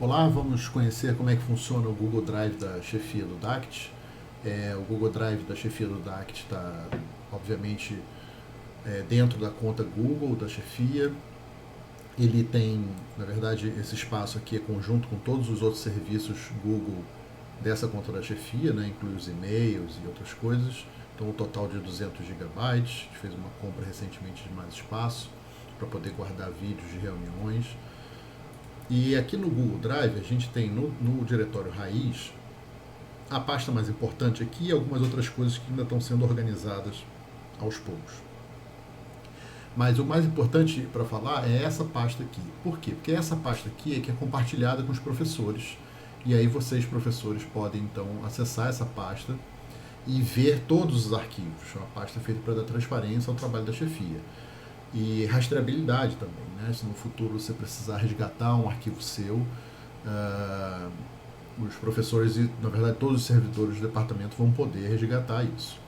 Olá, vamos conhecer como é que funciona o Google Drive da chefia do DACT. O Google Drive da chefia do DACT está, obviamente, dentro da conta Google da chefia. Ele tem, na verdade, esse espaço aqui é conjunto com todos os outros serviços Google dessa conta da chefia, né? Inclui os e-mails e outras coisas. Então, um total de 200 gigabytes. A gente fez uma compra recentemente de mais espaço para poder guardar vídeos de reuniões. E aqui no Google Drive a gente tem no diretório raiz a pasta mais importante aqui e algumas outras coisas que ainda estão sendo organizadas aos poucos. Mas o mais importante para falar é essa pasta aqui. Por quê? Porque essa pasta aqui é que é compartilhada com os professores. E aí vocês, professores, podem então acessar essa pasta e ver todos os arquivos. É uma pasta feita para dar transparência ao trabalho da chefia. E rastreabilidade também, né? Se no futuro você precisar resgatar um arquivo seu, os professores e, na verdade, todos os servidores do departamento vão poder resgatar isso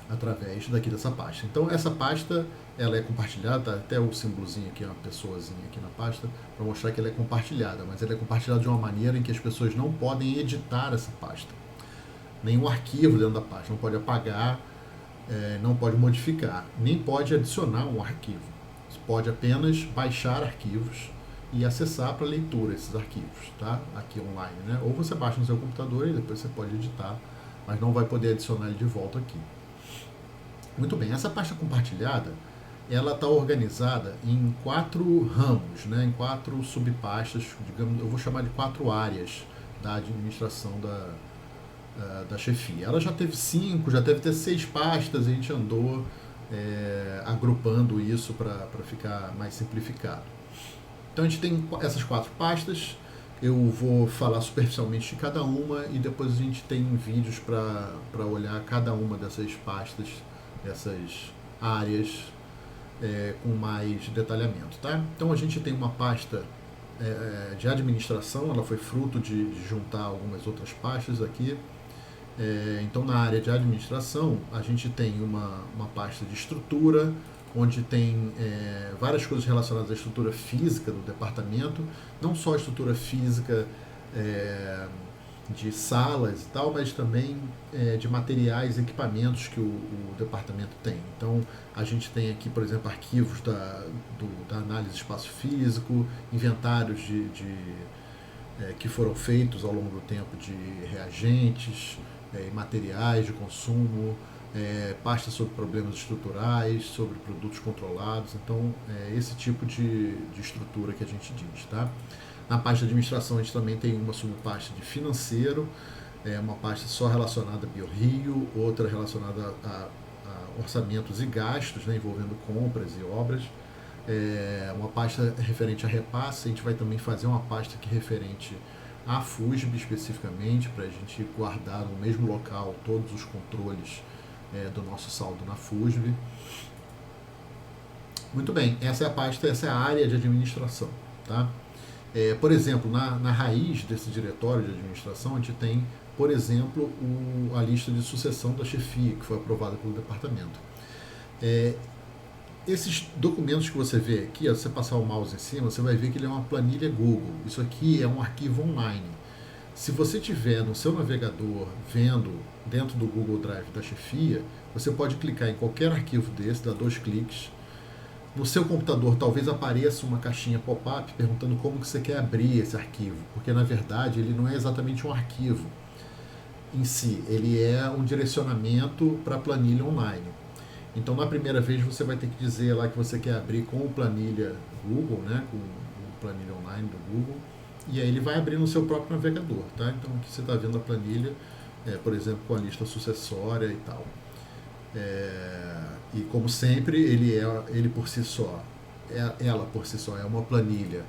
através daqui dessa pasta. Então, essa pasta ela é compartilhada, até o símbolozinho aqui, uma pessoazinha aqui na pasta, para mostrar que ela é compartilhada, mas ela é compartilhada de uma maneira em que as pessoas não podem editar essa pasta. Nenhum arquivo dentro da pasta, não pode apagar, não pode modificar, nem pode adicionar um arquivo. Você pode apenas baixar arquivos e acessar para leitura esses arquivos, tá? Aqui online, né? Ou você baixa no seu computador e depois você pode editar, mas não vai poder adicionar ele de volta aqui. Muito bem, essa pasta compartilhada, ela está organizada em 4 ramos, né? Em 4 subpastas, digamos, eu vou chamar de 4 áreas da administração da chefia. Ela já teve 5, já deve ter 6 pastas, a gente andou agrupando isso para ficar mais simplificado. Então a gente tem essas 4 pastas, eu vou falar superficialmente de cada uma e depois a gente tem vídeos para olhar cada uma dessas pastas, dessas áreas com mais detalhamento. Tá? Então a gente tem uma pasta de administração, ela foi fruto de juntar algumas outras pastas aqui. Então, na área de administração, a gente tem uma pasta de estrutura, onde tem várias coisas relacionadas à estrutura física do departamento, não só a estrutura física de salas e tal, mas também de materiais e equipamentos que o departamento tem. Então, a gente tem aqui, por exemplo, arquivos da análise de espaço físico, inventários que foram feitos ao longo do tempo de reagentes, materiais de consumo, pasta sobre problemas estruturais, sobre produtos controlados. Então, esse tipo de estrutura que a gente diz. Tá? Na pasta de administração, a gente também tem uma subpasta de financeiro, uma pasta só relacionada a BioRio, outra relacionada a orçamentos e gastos, né, envolvendo compras e obras. Uma pasta referente a repasse, a gente vai também fazer uma pasta que é referente a FUSB especificamente, para a gente guardar no mesmo local todos os controles do nosso saldo na FUSB. Muito bem, essa é a pasta, essa é a área de administração. Tá? Por exemplo, na raiz desse diretório de administração, a gente tem, por exemplo, a lista de sucessão da chefia, que foi aprovada pelo departamento. Esses documentos que você vê aqui, se você passar o mouse em cima, você vai ver que ele é uma planilha Google. Isso aqui é um arquivo online. Se você tiver no seu navegador vendo dentro do Google Drive da chefia, você pode clicar em qualquer arquivo desse, dar 2 cliques. No seu computador talvez apareça uma caixinha pop-up perguntando como que você quer abrir esse arquivo, porque na verdade ele não é exatamente um arquivo em si, ele é um direcionamento para a planilha online. Então, na primeira vez, você vai ter que dizer lá que você quer abrir com o planilha Google, né, com o planilha online do Google, e aí ele vai abrir no seu próprio navegador. Tá? Então, aqui você está vendo a planilha, por exemplo, com a lista sucessória e tal. E, como sempre, ele por si só, ela por si só é uma planilha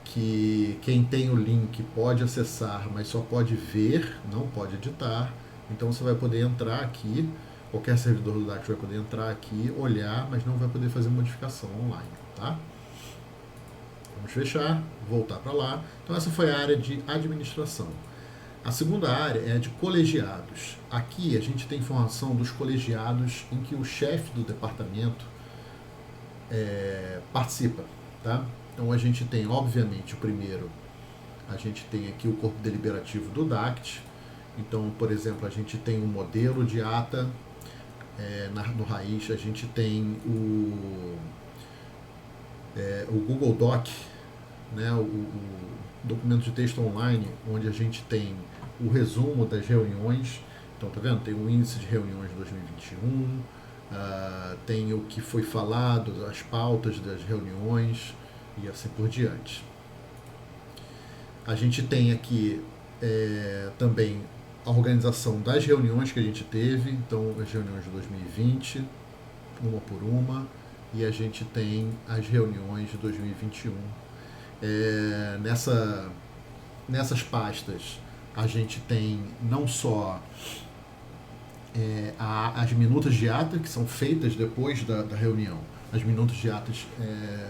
que quem tem o link pode acessar, mas só pode ver, não pode editar. Então, você vai poder entrar aqui, qualquer servidor do DACT vai poder entrar aqui, olhar, mas não vai poder fazer modificação online. Tá? Vamos fechar, voltar para lá. Então essa foi a área de administração. A segunda área é a de colegiados. Aqui a gente tem informação dos colegiados em que o chefe do departamento participa. Tá? Então a gente tem, obviamente, o primeiro a gente tem aqui o corpo deliberativo do DACT. Então, por exemplo, a gente tem um modelo de ata, no raiz a gente tem o Google Doc, né, o documento de texto online, onde a gente tem o resumo das reuniões. Então, tá vendo? Tem o índice de reuniões de 2021, tem o que foi falado, as pautas das reuniões e assim por diante. A gente tem aqui também a organização das reuniões que a gente teve, então as reuniões de 2020, uma por uma, e a gente tem as reuniões de 2021. Nessas pastas a gente tem não só as minutas de ata, que são feitas depois da reunião. As minutas de atas,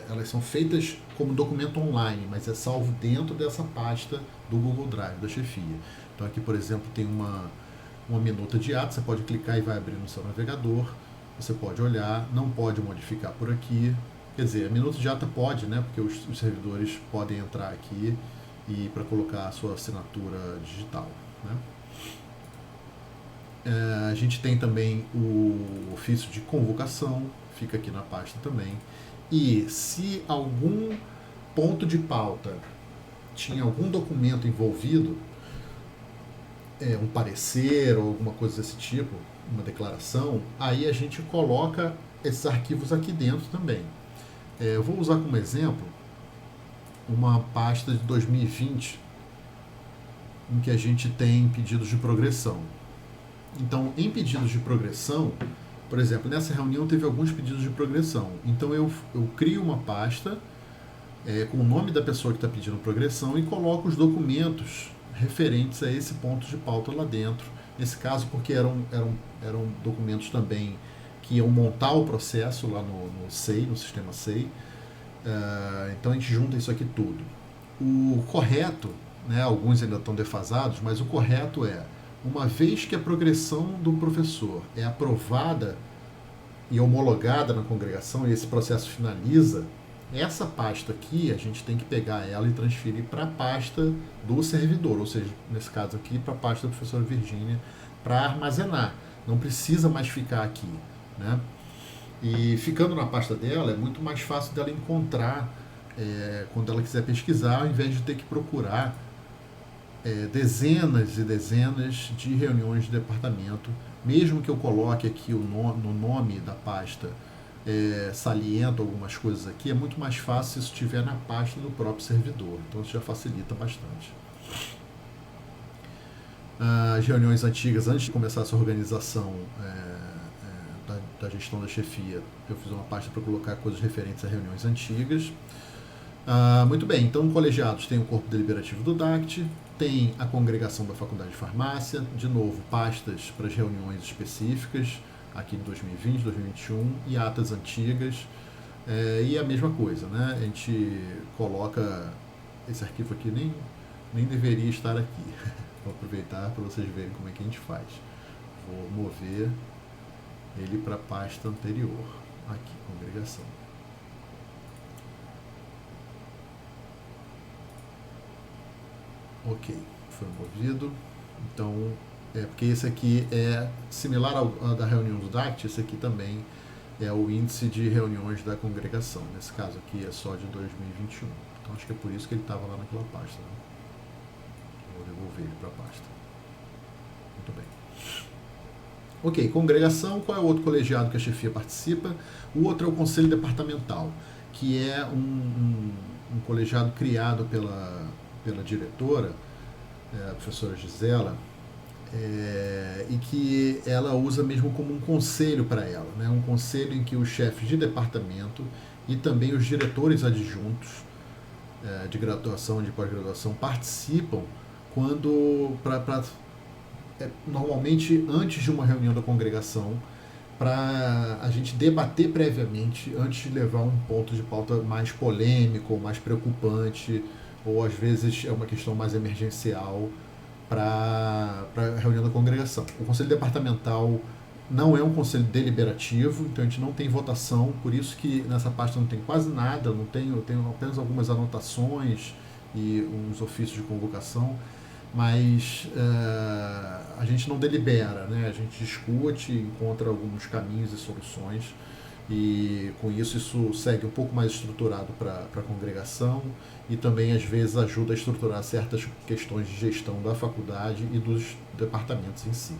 elas são feitas como documento online, mas é salvo dentro dessa pasta do Google Drive, da chefia. Então aqui, por exemplo, tem uma minuta de ata, você pode clicar e vai abrir no seu navegador, você pode olhar, não pode modificar por aqui. Quer dizer, a minuta de ata pode, né, porque os servidores podem entrar aqui e para colocar a sua assinatura digital, né? A gente tem também o ofício de convocação, fica aqui na pasta também. E se algum ponto de pauta tinha algum documento envolvido, um parecer ou alguma coisa desse tipo, uma declaração, aí a gente coloca esses arquivos aqui dentro também. Eu vou usar como exemplo uma pasta de 2020 em que a gente tem pedidos de progressão. Então, em pedidos de progressão, por exemplo, nessa reunião teve alguns pedidos de progressão. Então, eu crio uma pasta com o nome da pessoa que está pedindo progressão e coloco os documentos referentes a esse ponto de pauta lá dentro. Nesse caso, porque eram documentos também que iam montar o processo lá no SEI, no sistema SEI. Então, a gente junta isso aqui tudo. O correto, né, alguns ainda estão defasados, mas o correto é: uma vez que a progressão do professor é aprovada e homologada na congregação e esse processo finaliza, essa pasta aqui a gente tem que pegar ela e transferir para a pasta do servidor, ou seja, nesse caso aqui, para a pasta da professora Virgínia, para armazenar. Não precisa mais ficar aqui, né? E ficando na pasta dela, é muito mais fácil dela encontrar quando ela quiser pesquisar, ao invés de ter que procurar dezenas e dezenas de reuniões de departamento. Mesmo que eu coloque aqui no nome da pasta, saliento algumas coisas aqui, é muito mais fácil se isso estiver na pasta do próprio servidor. Então isso já facilita bastante. As reuniões antigas, antes de começar essa organização da gestão da chefia, eu fiz uma pasta para colocar coisas referentes a reuniões antigas. Muito bem, então colegiados tem o corpo deliberativo do DACT, tem a congregação da Faculdade de Farmácia, de novo, pastas para as reuniões específicas, aqui em 2020, 2021, e atas antigas, e a mesma coisa, né? A gente coloca esse arquivo aqui, nem deveria estar aqui. Vou aproveitar para vocês verem como é que a gente faz. Vou mover ele para a pasta anterior, aqui, congregação. Ok, foi movido. Então, porque esse aqui é similar ao da reunião do DACT, esse aqui também é o índice de reuniões da congregação. Nesse caso aqui é só de 2021. Então, acho que é por isso que ele estava lá naquela pasta, né? Vou devolver ele para a pasta. Muito bem. Ok, congregação. Qual é o outro colegiado que a chefia participa? O outro é o conselho departamental, que é um colegiado criado pela diretora, a professora Gisela, e que ela usa mesmo como um conselho para ela, né? Um conselho em que os chefes de departamento e também os diretores adjuntos de graduação, de pós-graduação, participam normalmente antes de uma reunião da congregação, para a gente debater previamente antes de levar um ponto de pauta mais polêmico ou mais preocupante, ou às vezes é uma questão mais emergencial para a reunião da congregação. O conselho departamental não é um conselho deliberativo, então a gente não tem votação, por isso que nessa pasta não tem quase nada, eu tenho apenas algumas anotações e uns ofícios de convocação, mas a gente não delibera, né? A gente discute, encontra alguns caminhos e soluções, e com isso segue um pouco mais estruturado para a congregação, e também às vezes ajuda a estruturar certas questões de gestão da faculdade e dos departamentos em si.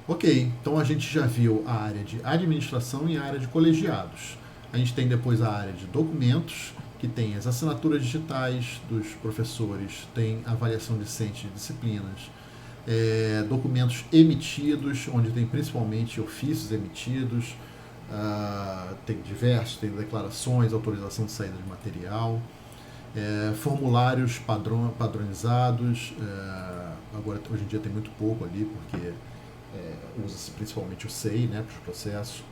Ok, então a gente já viu a área de administração e a área de colegiados. A gente tem depois a área de documentos, que tem as assinaturas digitais dos professores, tem avaliação discente de disciplinas, documentos emitidos, onde tem principalmente ofícios emitidos, tem diversos, tem declarações, autorização de saída de material, formulários padronizados, agora hoje em dia tem muito pouco ali, porque usa-se principalmente o SEI, né, para os processos,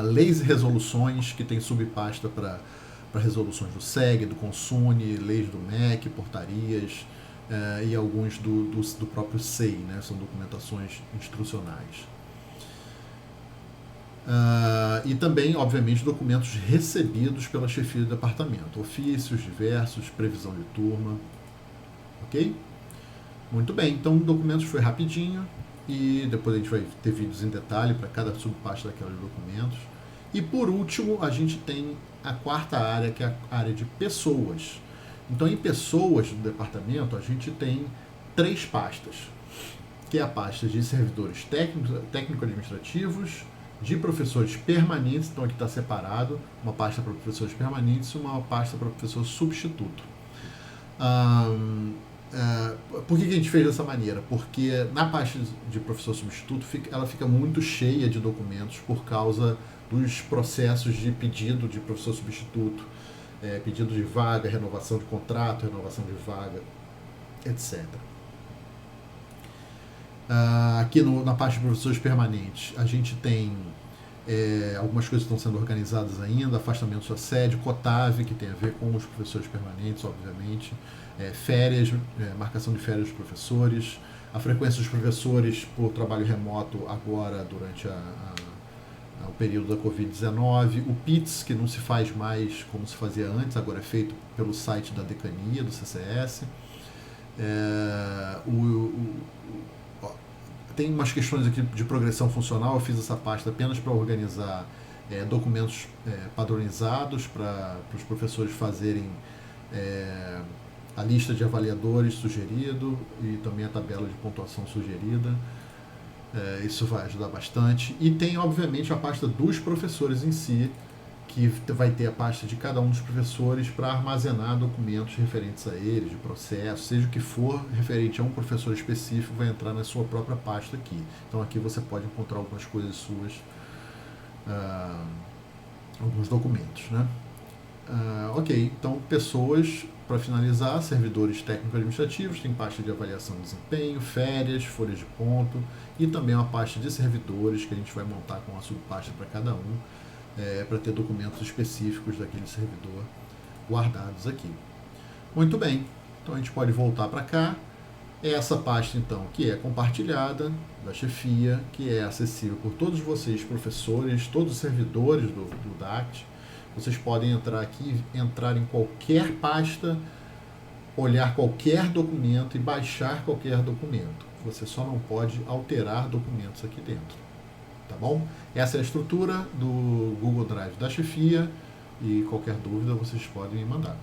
leis e resoluções, que tem subpasta para resoluções do SEG, do Consune, leis do MEC, portarias, e alguns do próprio SEI, né, são documentações instrucionais. E também, obviamente, documentos recebidos pela chefia do departamento, ofícios diversos, previsão de turma, ok? Muito bem, então documentos foi rapidinho, e depois a gente vai ter vídeos em detalhe para cada subpasta daqueles documentos. E por último, a gente tem a quarta área, que é a área de pessoas. Então, em pessoas do departamento, a gente tem 3 pastas, que é a pasta de servidores técnico-administrativos, de professores permanentes, então aqui está separado, uma pasta para professores permanentes e uma pasta para professor substituto. Por que a gente fez dessa maneira? Porque na pasta de professor substituto ela fica muito cheia de documentos por causa dos processos de pedido de professor substituto, pedido de vaga, renovação de contrato, renovação de vaga, etc. Aqui na parte de professores permanentes, a gente tem algumas coisas que estão sendo organizadas ainda, afastamento do assédio, COTAV, que tem a ver com os professores permanentes, obviamente, férias, marcação de férias dos professores, a frequência dos professores por trabalho remoto agora durante o período da Covid-19, o PITS, que não se faz mais como se fazia antes, agora é feito pelo site da decania, do CCS. Tem umas questões aqui de progressão funcional, eu fiz essa pasta apenas para organizar documentos padronizados para os professores fazerem a lista de avaliadores sugerido e também a tabela de pontuação sugerida. Isso vai ajudar bastante. E tem, obviamente, a pasta dos professores em si, que vai ter a pasta de cada um dos professores para armazenar documentos referentes a eles, de processo, seja o que for referente a um professor específico, vai entrar na sua própria pasta aqui. Então aqui você pode encontrar algumas coisas suas, alguns documentos, né? Ok, então pessoas, para finalizar, servidores técnico-administrativos, tem pasta de avaliação de desempenho, férias, folhas de ponto, e também uma pasta de servidores que a gente vai montar com uma subpasta para cada um, para ter documentos específicos daquele servidor guardados aqui. Muito bem, então a gente pode voltar para cá. Essa pasta, então, que é compartilhada da chefia, que é acessível por todos vocês, professores, todos os servidores do DACT. Vocês podem entrar aqui, entrar em qualquer pasta, olhar qualquer documento e baixar qualquer documento. Você só não pode alterar documentos aqui dentro. Tá bom? Essa é a estrutura do Google Drive da chefia, e qualquer dúvida vocês podem me mandar.